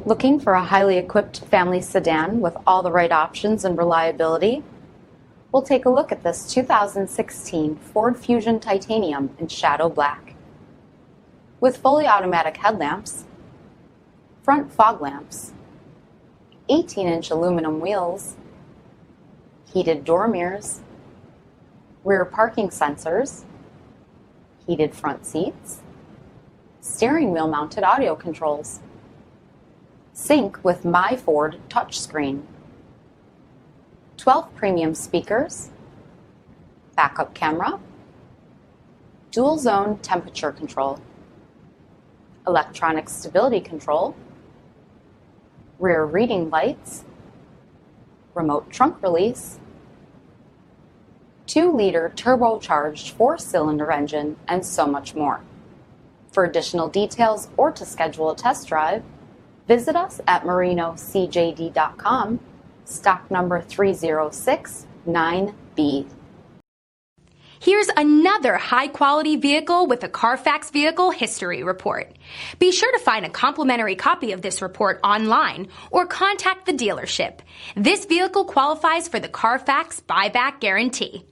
Looking for a highly equipped family sedan with all the right options and reliability? We'll take a look at this 2016 Ford Fusion Titanium in Shadow Black. With fully automatic headlamps, front fog lamps, 18-inch aluminum wheels, heated door mirrors, rear parking sensors, heated front seats, steering wheel mounted audio controls, sync with MYFORD touchscreen, 12 premium speakers, backup camera, dual zone temperature control, electronic stability control, rear reading lights, remote trunk release, 2-liter turbocharged 4-cylinder engine, and so much more. For additional details or to schedule a test drive, visit us at marinocjd.com, stock number 3069B. Here's another high-quality vehicle with a CARFAX Vehicle History Report. Be sure to find a complimentary copy of this report online or contact the dealership. This vehicle qualifies for the CARFAX Buyback Guarantee.